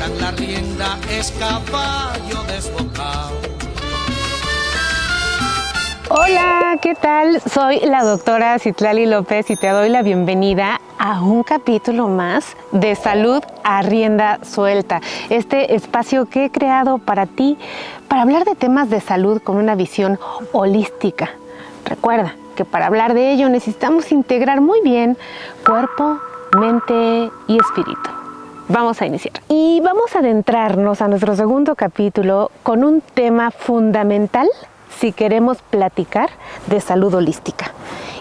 sueltan la rienda, es caballo desbocado. Hola, ¿qué tal? Soy la doctora Citlali López y te doy la bienvenida a un capítulo más de Salud a Rienda Suelta. Este espacio que he creado para ti, para hablar de temas de salud con una visión holística. Recuerda que para hablar de ello necesitamos integrar muy bien cuerpo, mente y espíritu. Vamos a iniciar. Y vamos a adentrarnos a nuestro segundo capítulo con un tema fundamental si queremos platicar de salud holística.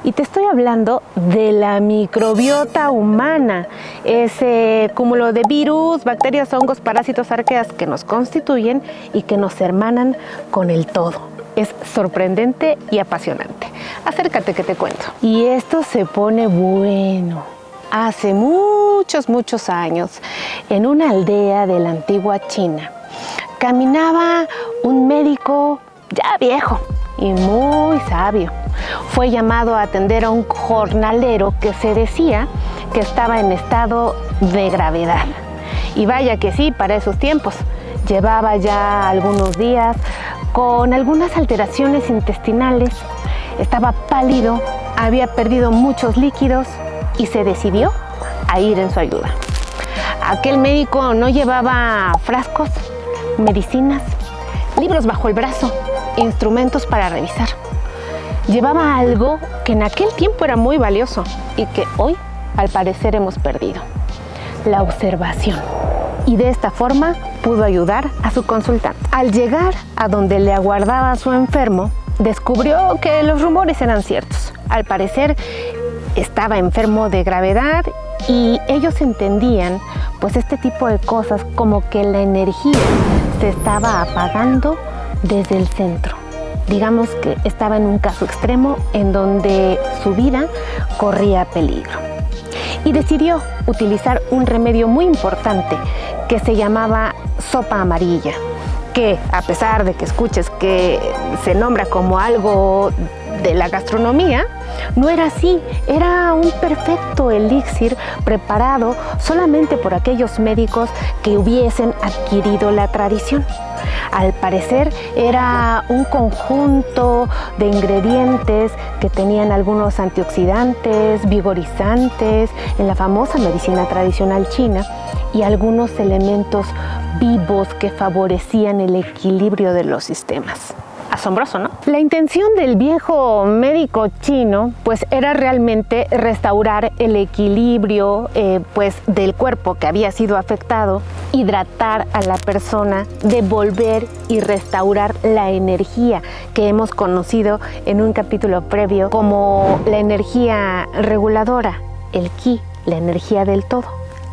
Y te estoy hablando de la microbiota humana, ese cúmulo de virus, bacterias, hongos, parásitos, arqueas que nos constituyen y que nos hermanan con el todo. Es sorprendente y apasionante. Acércate que te cuento. Y esto se pone bueno. Hace muchos años, en una aldea de la antigua China, caminaba un médico ya viejo y muy sabio. Fue llamado a atender a un jornalero que se decía que estaba en estado de gravedad. Y vaya que sí, para esos tiempos. Llevaba ya algunos días con algunas alteraciones intestinales, estaba pálido, había perdido muchos líquidos y se decidió a ir en su ayuda. Aquel médico no llevaba frascos, medicinas, libros bajo el brazo, instrumentos para revisar. Llevaba algo que en aquel tiempo era muy valioso y que hoy al parecer hemos perdido: la observación. Y de esta forma pudo ayudar a su consultante. Al llegar a donde le aguardaba a su enfermo, descubrió que los rumores eran ciertos. Al parecer estaba enfermo de gravedad y ellos entendían pues este tipo de cosas como que la energía se estaba apagando desde el centro. Digamos que estaba en un caso extremo en donde su vida corría peligro. Y decidió utilizar un remedio muy importante que se llamaba sopa amarilla, que a pesar de que escuches que se nombra como algo de la gastronomía, no era así. Era un perfecto elixir preparado solamente por aquellos médicos que hubiesen adquirido la tradición. Al parecer era un conjunto de ingredientes que tenían algunos antioxidantes, vigorizantes en la famosa medicina tradicional china y algunos elementos vivos que favorecían el equilibrio de los sistemas. Asombroso, ¿no? La intención del viejo médico chino pues era realmente restaurar el equilibrio pues del cuerpo que había sido afectado, hidratar a la persona, devolver y restaurar la energía que hemos conocido en un capítulo previo como la energía reguladora, el ki, la energía del todo,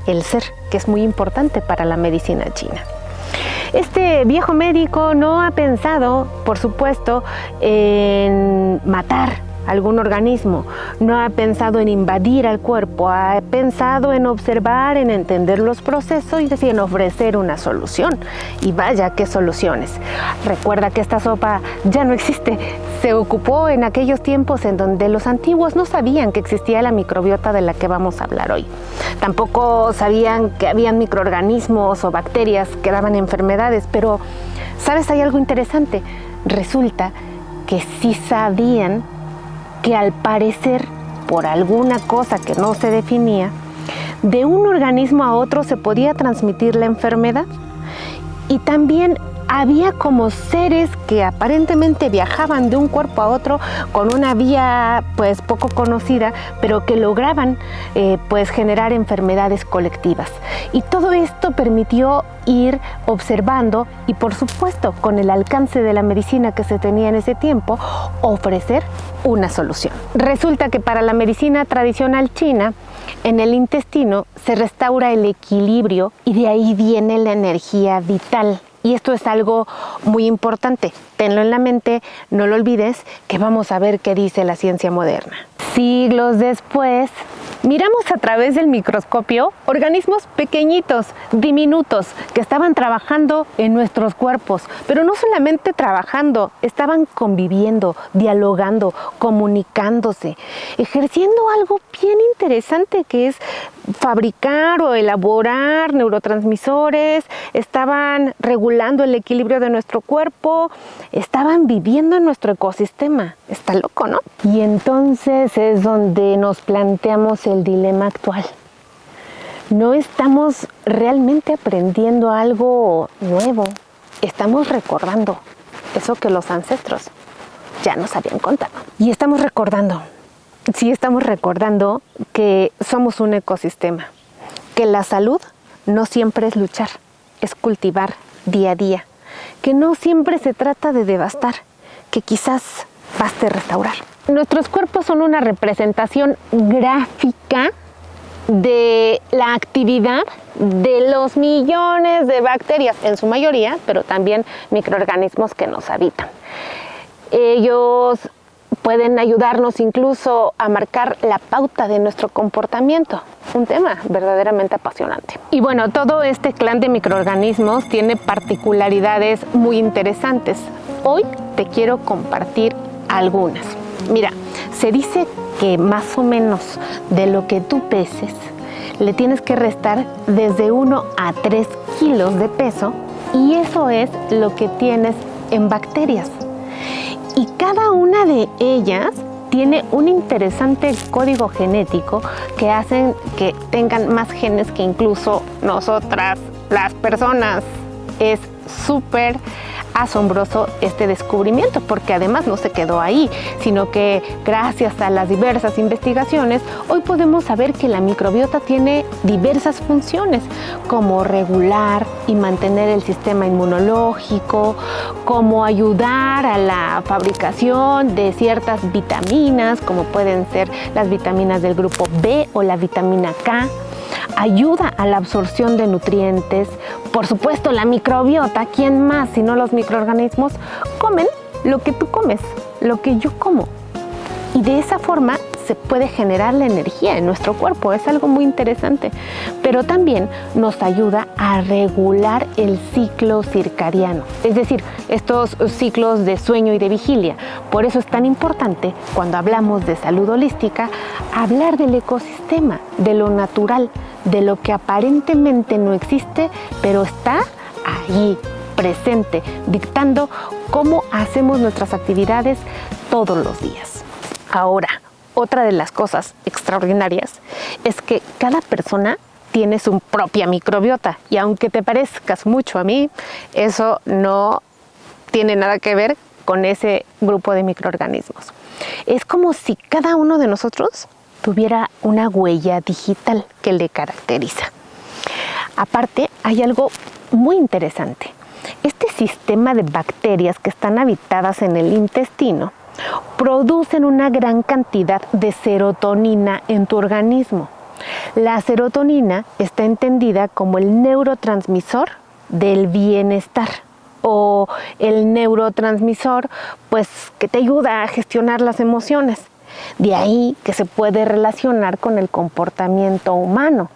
el ser, que es muy importante para la medicina china. Este viejo médico no ha pensado, por supuesto, en matar algún organismo, no ha pensado en invadir al cuerpo, ha pensado en observar, en entender los procesos y en ofrecer una solución. Y vaya, qué soluciones. Recuerda que esta sopa ya no existe. Se ocupó en aquellos tiempos en donde los antiguos no sabían que existía la microbiota de la que vamos a hablar hoy. Tampoco sabían que habían microorganismos o bacterias que daban enfermedades, pero ¿sabes? Hay algo interesante. Resulta que sí sabían que al parecer, por alguna cosa que no se definía, de un organismo a otro se podía transmitir la enfermedad. Y también había como seres que aparentemente viajaban de un cuerpo a otro con una vía pues poco conocida, pero que lograban pues generar enfermedades colectivas. Y todo esto permitió ir observando y, por supuesto, con el alcance de la medicina que se tenía en ese tiempo, ofrecer una solución. Resulta que para la medicina tradicional china, en el intestino se restaura el equilibrio y de ahí viene la energía vital Y esto es algo muy importante. Tenlo en la mente, no lo olvides, que vamos a ver qué dice la ciencia moderna. Siglos después, miramos a través del microscopio organismos pequeñitos, diminutos, que estaban trabajando en nuestros cuerpos, pero no solamente trabajando, estaban conviviendo, dialogando, comunicándose, ejerciendo algo bien interesante que es fabricar o elaborar neurotransmisores, estaban regulando el equilibrio de nuestro cuerpo, estaban viviendo en nuestro ecosistema. Está loco, ¿no? Y entonces es donde nos planteamos el dilema actual. No estamos realmente aprendiendo algo nuevo, estamos recordando eso que los ancestros ya nos habían contado. Y estamos recordando que somos un ecosistema, que la salud no siempre es luchar, es cultivar día a día, que no siempre se trata de devastar, que quizás baste restaurar. Nuestros cuerpos son una representación gráfica de la actividad de los millones de bacterias, en su mayoría, pero también microorganismos que nos habitan. Ellos pueden ayudarnos incluso a marcar la pauta de nuestro comportamiento, un tema verdaderamente apasionante. Y bueno, todo este clan de microorganismos tiene particularidades muy interesantes. Hoy te quiero compartir algunas. Mira, se dice que más o menos de lo que tú peses, le tienes que restar desde 1 a 3 kilos de peso, y eso es lo que tienes en bacterias. Y cada una de ellas tiene un interesante código genético que hacen que tengan más genes que incluso nosotras, las personas. Es súper asombroso este descubrimiento, porque además no se quedó ahí, sino que gracias a las diversas investigaciones, hoy podemos saber que la microbiota tiene diversas funciones, como regular y mantener el sistema inmunológico, como ayudar a la fabricación de ciertas vitaminas, como pueden ser las vitaminas del grupo B o la vitamina K, ayuda a la absorción de nutrientes. Por supuesto, la microbiota, ¿quién más sino los microorganismos? Comen lo que tú comes, lo que yo como. Y de esa forma se puede generar la energía en nuestro cuerpo. Es algo muy interesante. Pero también nos ayuda a regular el ciclo circadiano, es decir, estos ciclos de sueño y de vigilia. Por eso es tan importante, cuando hablamos de salud holística, hablar del ecosistema, de lo natural, de lo que aparentemente no existe, pero está allí, presente, dictando cómo hacemos nuestras actividades todos los días. Ahora, otra de las cosas extraordinarias es que cada persona tiene su propia microbiota, y aunque te parezcas mucho a mí, eso no tiene nada que ver con ese grupo de microorganismos. Es como si cada uno de nosotros tuviera una huella digital que le caracteriza. Aparte, hay algo muy interesante. Este sistema de bacterias que están habitadas en el intestino producen una gran cantidad de serotonina en tu organismo. La serotonina está entendida como el neurotransmisor del bienestar, o el neurotransmisor pues que te ayuda a gestionar las emociones. De ahí que se puede relacionar con el comportamiento humano.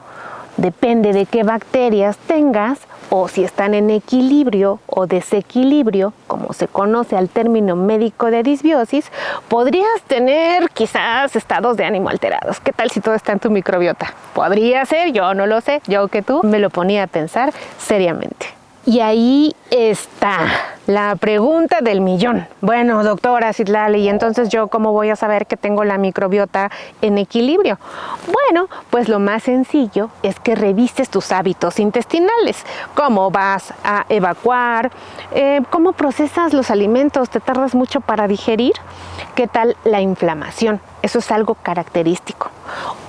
Depende de qué bacterias tengas, o si están en equilibrio o desequilibrio, como se conoce al término médico de disbiosis, podrías tener quizás estados de ánimo alterados. ¿Qué tal si todo está en tu microbiota? Podría ser, yo no lo sé, yo que tú me lo ponía a pensar seriamente. Y ahí está la pregunta del millón. Bueno, doctora Citlali, ¿y entonces yo cómo voy a saber que tengo la microbiota en equilibrio? Bueno, pues lo más sencillo es que revises tus hábitos intestinales. ¿Cómo vas a evacuar? ¿Cómo procesas los alimentos? ¿Te tardas mucho para digerir? ¿Qué tal la inflamación? Eso es algo característico.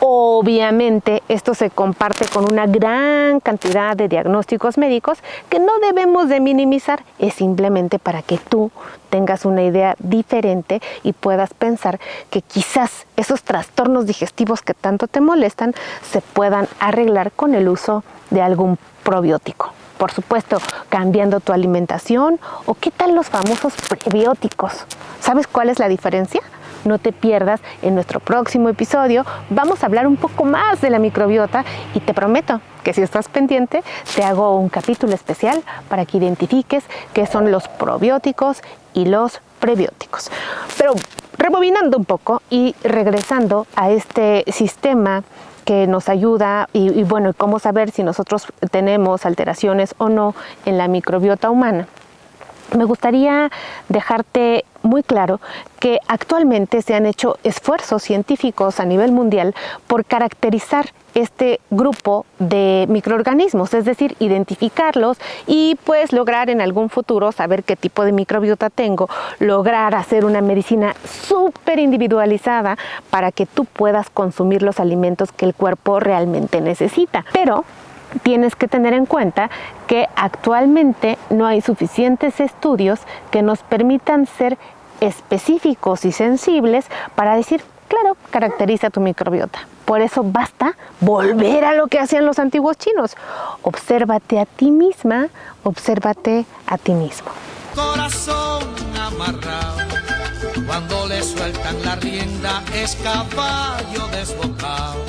Obviamente, esto se comparte con una gran cantidad de diagnósticos médicos que no debemos de minimizar. Es simplemente para que tú tengas una idea diferente y puedas pensar que quizás esos trastornos digestivos que tanto te molestan se puedan arreglar con el uso de algún probiótico. por supuesto, cambiando tu alimentación. ¿O qué tal los famosos prebióticos? ¿Sabes cuál es la diferencia? No te pierdas en nuestro próximo episodio. Vamos a hablar un poco más de la microbiota y te prometo que si estás pendiente, te hago un capítulo especial para que identifiques qué son los probióticos y los prebióticos. Pero rebobinando un poco y regresando a este sistema que nos ayuda y bueno, cómo saber si nosotros tenemos alteraciones o no en la microbiota humana. Me gustaría dejarte muy claro que actualmente se han hecho esfuerzos científicos a nivel mundial por caracterizar este grupo de microorganismos, es decir, identificarlos y pues lograr en algún futuro saber qué tipo de microbiota tengo, lograr hacer una medicina súper individualizada para que tú puedas consumir los alimentos que el cuerpo realmente necesita. Pero tienes que tener en cuenta que actualmente no hay suficientes estudios que nos permitan ser específicos y sensibles para decir, claro, caracteriza tu microbiota. Por eso basta volver a lo que hacían los antiguos chinos. Obsérvate a ti misma, obsérvate a ti mismo. Corazón amarrado, cuando le sueltan la rienda es caballo desbocado.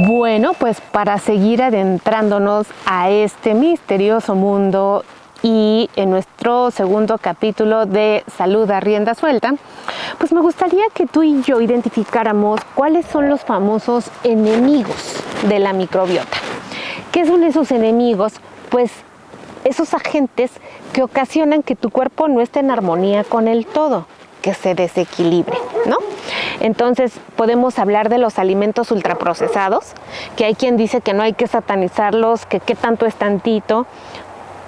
Bueno, pues para seguir adentrándonos a este misterioso mundo y en nuestro segundo capítulo de Salud a Rienda Suelta, pues me gustaría que tú y yo identificáramos cuáles son los famosos enemigos de la microbiota. ¿Qué son esos enemigos? Pues esos agentes que ocasionan que tu cuerpo no esté en armonía con el todo, que se desequilibre, ¿no? Entonces podemos hablar de los alimentos ultraprocesados, que hay quien dice que no hay que satanizarlos, que qué tanto es tantito,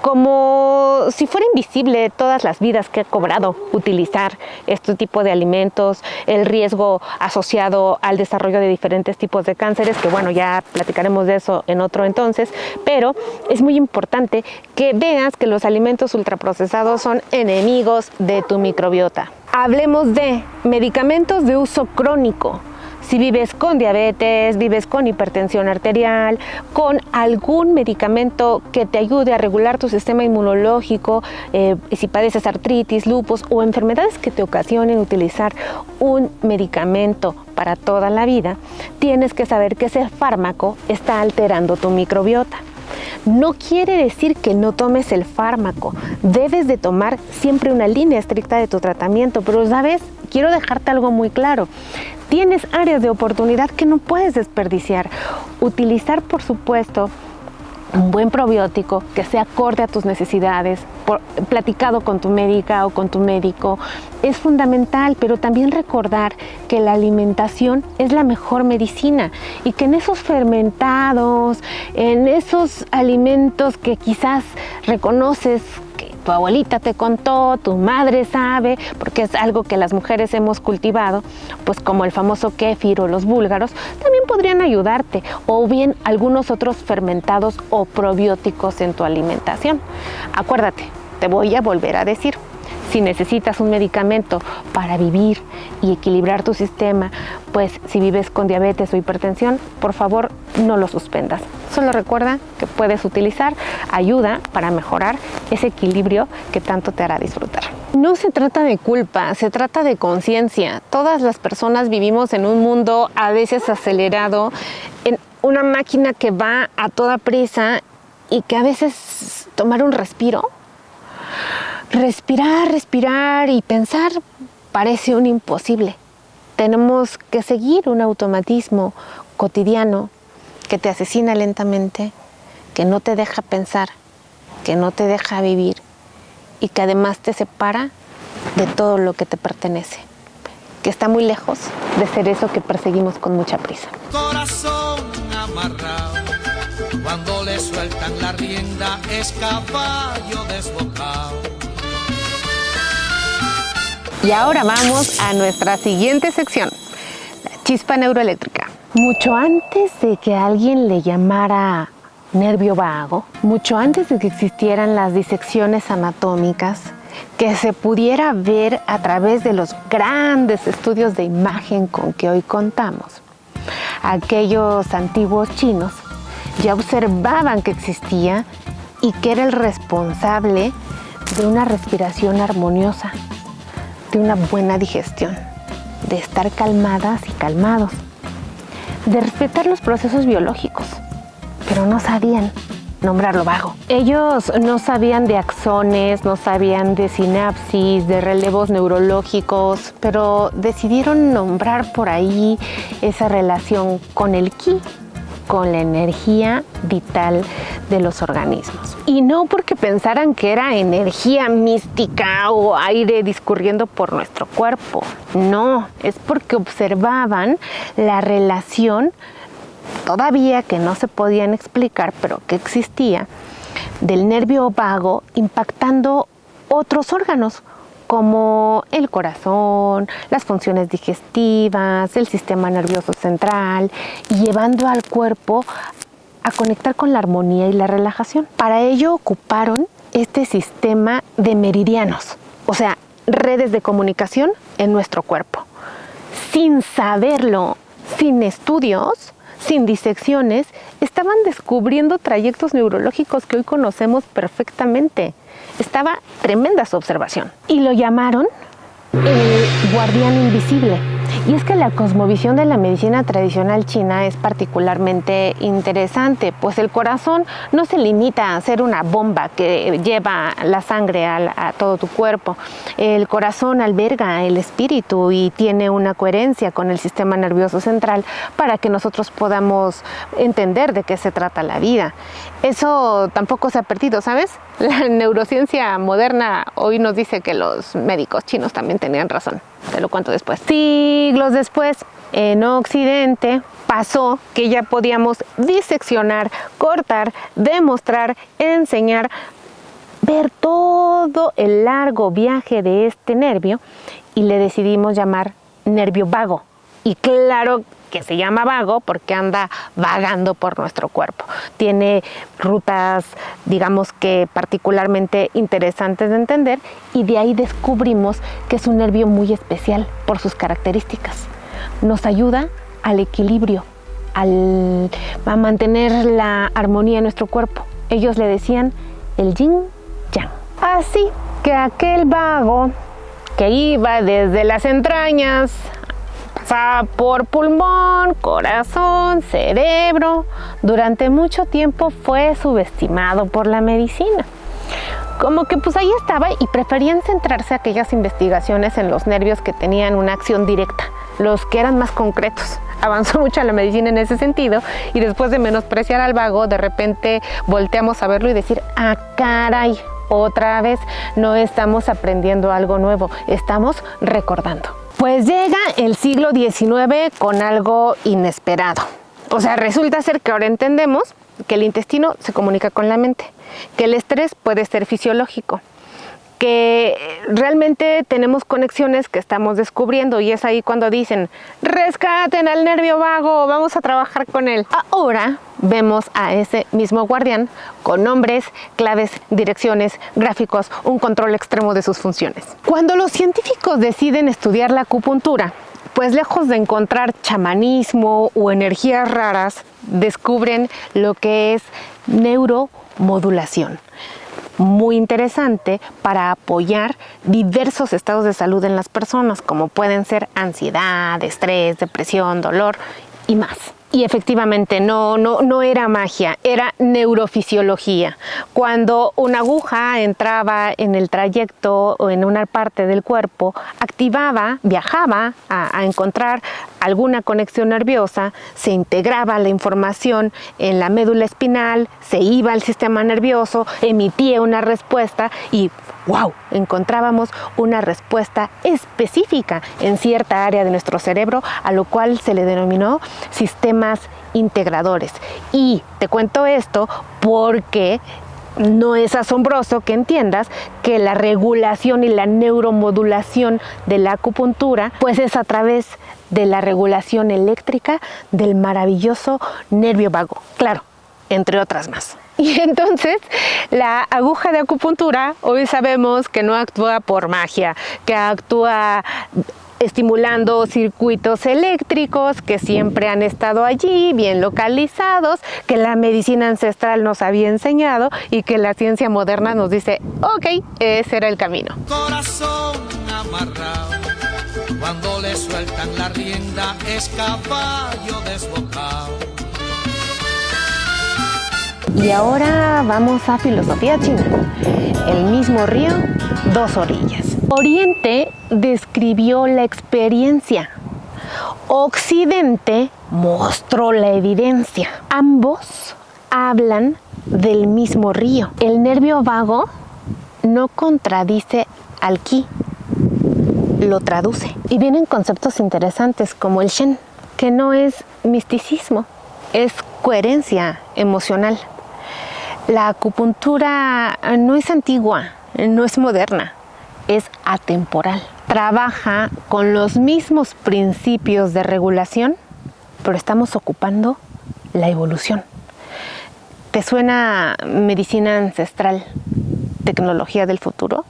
como si fuera invisible todas las vidas que ha cobrado utilizar este tipo de alimentos, el riesgo asociado al desarrollo de diferentes tipos de cánceres, que bueno, ya platicaremos de eso en otro entonces, pero es muy importante que veas que los alimentos ultraprocesados son enemigos de tu microbiota. Hablemos de medicamentos de uso crónico. Si vives con diabetes, vives con hipertensión arterial, con algún medicamento que te ayude a regular tu sistema inmunológico, si padeces artritis, lupus o enfermedades que te ocasionen utilizar un medicamento para toda la vida, tienes que saber que ese fármaco está alterando tu microbiota. No quiere decir que no tomes el fármaco, debes de tomar siempre una línea estricta de tu tratamiento, pero ¿sabes? Quiero dejarte algo muy claro. Tienes áreas de oportunidad que no puedes desperdiciar. Utilizar, por supuesto, un buen probiótico que sea acorde a tus necesidades, platicado con tu médica o con tu médico, es fundamental, pero también recordar que la alimentación es la mejor medicina y que en esos fermentados, en esos alimentos que quizás reconoces que tu abuelita te contó, tu madre sabe, porque es algo que las mujeres hemos cultivado, pues como el famoso kéfir o los búlgaros, también podrían ayudarte, o bien algunos otros fermentados o probióticos en tu alimentación. Acuérdate, te voy a volver a decir, si necesitas un medicamento para vivir y equilibrar tu sistema, pues si vives con diabetes o hipertensión, por favor no lo suspendas. Solo recuerda que puedes utilizar ayuda para mejorar ese equilibrio que tanto te hará disfrutar. No se trata de culpa, se trata de conciencia. Todas las personas vivimos en un mundo a veces acelerado, en una máquina que va a toda prisa y que a veces tomar un respiro, respirar y pensar parece un imposible. Tenemos que seguir un automatismo cotidiano que te asesina lentamente, que no te deja pensar, que no te deja vivir y que además te separa de todo lo que te pertenece, que está muy lejos de ser eso que perseguimos con mucha prisa. Corazón amarrado, cuando le sueltan la rienda es caballo desbocado. Y ahora vamos a nuestra siguiente sección, la chispa neuroeléctrica. Mucho antes de que alguien le llamara nervio vago, mucho antes de que existieran las disecciones anatómicas, que se pudiera ver a través de los grandes estudios de imagen con que hoy contamos, aquellos antiguos chinos ya observaban que existía y que era el responsable de una respiración armoniosa, de una buena digestión, de estar calmadas y calmados, de respetar los procesos biológicos, pero no sabían nombrarlo vago. Ellos no sabían de axones, no sabían de sinapsis, de relevos neurológicos, pero decidieron nombrar por ahí esa relación con el ki, con la energía vital de los organismos. Y no porque pensaran que era energía mística o aire discurriendo por nuestro cuerpo, no, es porque observaban la relación todavía que no se podían explicar, pero que existía, del nervio vago impactando otros órganos, como el corazón, las funciones digestivas, el sistema nervioso central, y llevando al cuerpo a conectar con la armonía y la relajación. Para ello ocuparon este sistema de meridianos, o sea, redes de comunicación en nuestro cuerpo. Sin saberlo, sin estudios, sin disecciones, estaban descubriendo trayectos neurológicos que hoy conocemos perfectamente. Estaba tremenda su observación. Y lo llamaron el guardián invisible. Y es que la cosmovisión de la medicina tradicional china es particularmente interesante, pues el corazón no se limita a ser una bomba que lleva la sangre a todo tu cuerpo. El corazón alberga el espíritu y tiene una coherencia con el sistema nervioso central para que nosotros podamos entender de qué se trata la vida. Eso tampoco se ha perdido, ¿sabes? La neurociencia moderna hoy nos dice que los médicos chinos también tenían razón. Te lo cuento después. Siglos después, en Occidente, pasó que ya podíamos diseccionar, cortar, demostrar, enseñar, ver todo el largo viaje de este nervio y le decidimos llamar nervio vago. Y claro que se llama vago porque anda vagando por nuestro cuerpo. Tiene rutas, digamos que particularmente interesantes de entender, y de ahí descubrimos que es un nervio muy especial por sus características. Nos ayuda al equilibrio, a mantener la armonía en nuestro cuerpo. Ellos le decían el yin yang. Así que aquel vago que iba desde las entrañas, pasaba por pulmón, corazón, cerebro, durante mucho tiempo fue subestimado por la medicina. Como que pues ahí estaba y preferían centrarse aquellas investigaciones en los nervios que tenían una acción directa, los que eran más concretos. Avanzó mucho la medicina en ese sentido y después de menospreciar al vago, de repente volteamos a verlo y decir, ah, caray, otra vez no estamos aprendiendo algo nuevo, estamos recordando. Pues llega el siglo XIX con algo inesperado. O sea, resulta ser que ahora entendemos que el intestino se comunica con la mente, que el estrés puede ser fisiológico, que realmente tenemos conexiones que estamos descubriendo, y es ahí cuando dicen, rescaten al nervio vago, vamos a trabajar con él. Ahora vemos a ese mismo guardián con nombres, claves, direcciones, gráficos, un control extremo de sus funciones. Cuando los científicos deciden estudiar la acupuntura, pues lejos de encontrar chamanismo o energías raras, descubren lo que es neuromodulación. Muy interesante para apoyar diversos estados de salud en las personas, como pueden ser ansiedad, estrés, depresión, dolor y más. Y efectivamente no era magia, era neurofisiología. Cuando una aguja entraba en el trayecto o en una parte del cuerpo, activaba, viajaba a encontrar alguna conexión nerviosa, se integraba la información en la médula espinal, se iba al sistema nervioso, emitía una respuesta y ¡wow! Encontrábamos una respuesta específica en cierta área de nuestro cerebro, a lo cual se le denominó sistemas integradores. Y te cuento esto porque no es asombroso que entiendas que la regulación y la neuromodulación de la acupuntura pues es a través de la regulación eléctrica del maravilloso nervio vago, claro, entre otras más. Y entonces la aguja de acupuntura hoy sabemos que no actúa por magia, que actúa estimulando circuitos eléctricos que siempre han estado allí, bien localizados, que la medicina ancestral nos había enseñado y que la ciencia moderna nos dice, ok, ese era el camino. Corazón amarrado, cuando le sueltan la rienda es caballo desbocado. Y ahora vamos a filosofía china. El mismo río, dos orillas. Oriente describió la experiencia. Occidente mostró la evidencia. Ambos hablan del mismo río. El nervio vago no contradice al qi, lo traduce. Y vienen conceptos interesantes como el shen, que no es misticismo, es coherencia emocional. La acupuntura no es antigua, no es moderna, es atemporal. Trabaja con los mismos principios de regulación, pero estamos ocupando la evolución. ¿Te suena medicina ancestral, tecnología del futuro?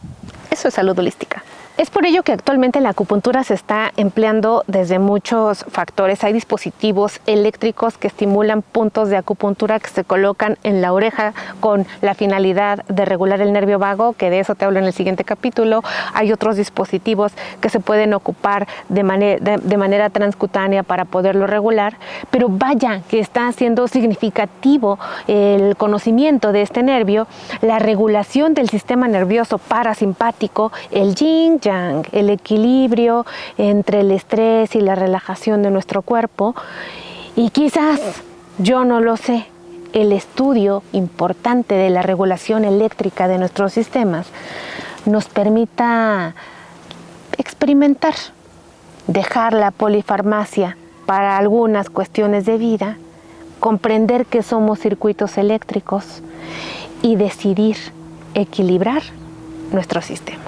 Eso es salud holística. Es por ello que actualmente la acupuntura se está empleando desde muchos factores. Hay dispositivos eléctricos que estimulan puntos de acupuntura que se colocan en la oreja con la finalidad de regular el nervio vago, que de eso te hablo en el siguiente capítulo. Hay otros dispositivos que se pueden ocupar de manera transcutánea para poderlo regular, pero vaya que está siendo significativo el conocimiento de este nervio, la regulación del sistema nervioso parasimpático, el yin, yang, el equilibrio entre el estrés y la relajación de nuestro cuerpo. Y quizás, yo no lo sé, el estudio importante de la regulación eléctrica de nuestros sistemas nos permita experimentar, dejar la polifarmacia para algunas cuestiones de vida, comprender que somos circuitos eléctricos y decidir equilibrar nuestro sistema.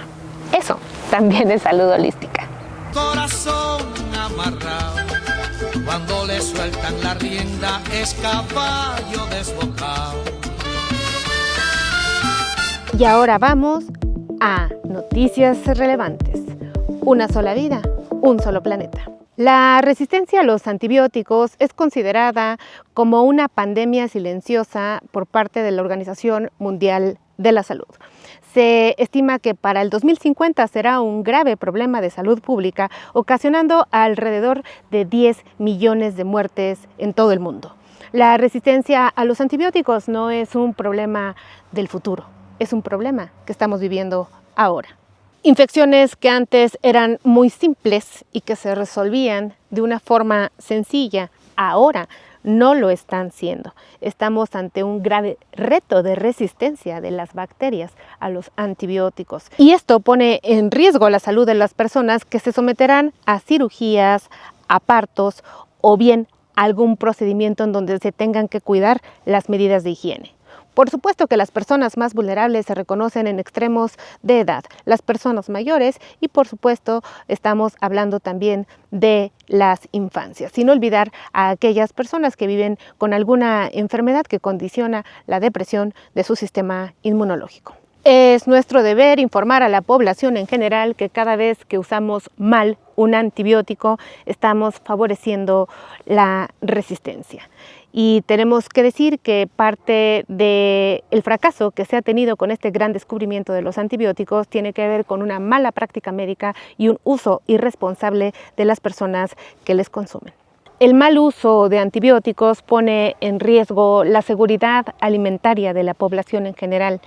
Eso también es salud holística. Corazón amarrado, cuando le sueltan la rienda es caballo desbocado. Y ahora vamos a noticias relevantes. Una sola vida, un solo planeta. La resistencia a los antibióticos es considerada como una pandemia silenciosa por parte de la Organización Mundial de la Salud. Se estima que para el 2050 será un grave problema de salud pública, ocasionando alrededor de 10 millones de muertes en todo el mundo. La resistencia a los antibióticos no es un problema del futuro, es un problema que estamos viviendo ahora. Infecciones que antes eran muy simples y que se resolvían de una forma sencilla, ahora no lo están siendo. Estamos ante un grave reto de resistencia de las bacterias a los antibióticos. Y esto pone en riesgo la salud de las personas que se someterán a cirugías, a partos o bien algún procedimiento en donde se tengan que cuidar las medidas de higiene. Por supuesto que las personas más vulnerables se reconocen en extremos de edad, las personas mayores y por supuesto estamos hablando también de las infancias, sin olvidar a aquellas personas que viven con alguna enfermedad que condiciona la depresión de su sistema inmunológico. Es nuestro deber informar a la población en general que cada vez que usamos mal un antibiótico estamos favoreciendo la resistencia. Y tenemos que decir que parte del fracaso que se ha tenido con este gran descubrimiento de los antibióticos tiene que ver con una mala práctica médica y un uso irresponsable de las personas que les consumen. El mal uso de antibióticos pone en riesgo la seguridad alimentaria de la población en general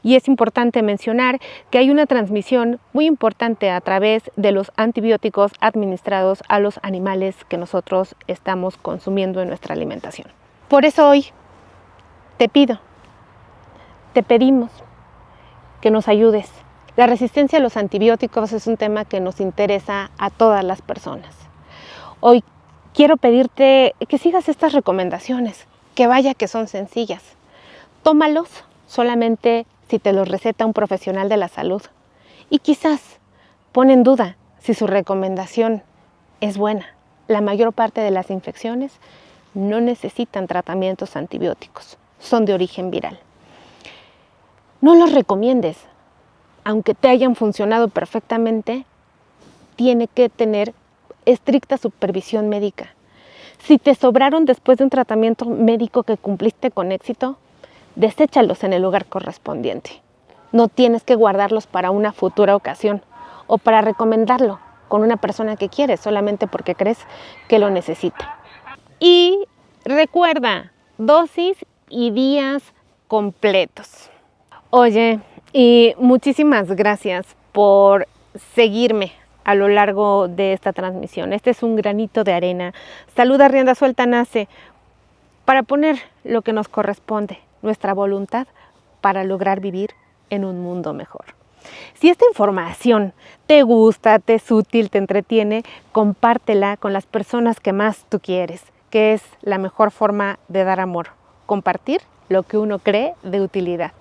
y es importante mencionar que hay una transmisión muy importante a través de los antibióticos administrados a los animales que nosotros estamos consumiendo en nuestra alimentación. Por eso hoy te pedimos que nos ayudes. La resistencia a los antibióticos es un tema que nos interesa a todas las personas. Hoy quiero pedirte que sigas estas recomendaciones, que vaya que son sencillas. Tómalos solamente si te los receta un profesional de la salud. Y quizás pon en duda si su recomendación es buena. La mayor parte de las infecciones no necesitan tratamientos antibióticos, son de origen viral. No los recomiendes, aunque te hayan funcionado perfectamente, tiene que tener estricta supervisión médica. Si te sobraron después de un tratamiento médico que cumpliste con éxito, deséchalos en el lugar correspondiente. No tienes que guardarlos para una futura ocasión o para recomendarlo con una persona que quieres solamente porque crees que lo necesita. Y recuerda, dosis y días completos. Oye, y muchísimas gracias por seguirme a lo largo de esta transmisión. Este es un granito de arena. Salud a Rienda Suelta nace para poner lo que nos corresponde, nuestra voluntad, para lograr vivir en un mundo mejor. Si esta información te gusta, te es útil, te entretiene, compártela con las personas que más tú quieres, que es la mejor forma de dar amor, compartir lo que uno cree de utilidad.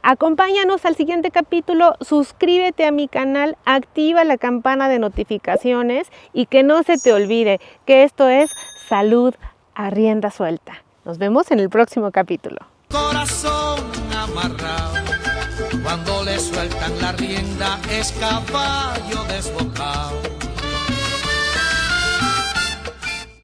Acompáñanos al siguiente capítulo, suscríbete a mi canal, activa la campana de notificaciones y que no se te olvide que esto es Salud a Rienda Suelta. Nos vemos en el próximo capítulo. Corazón amarrado, cuando le sueltan la rienda es caballo desbocado.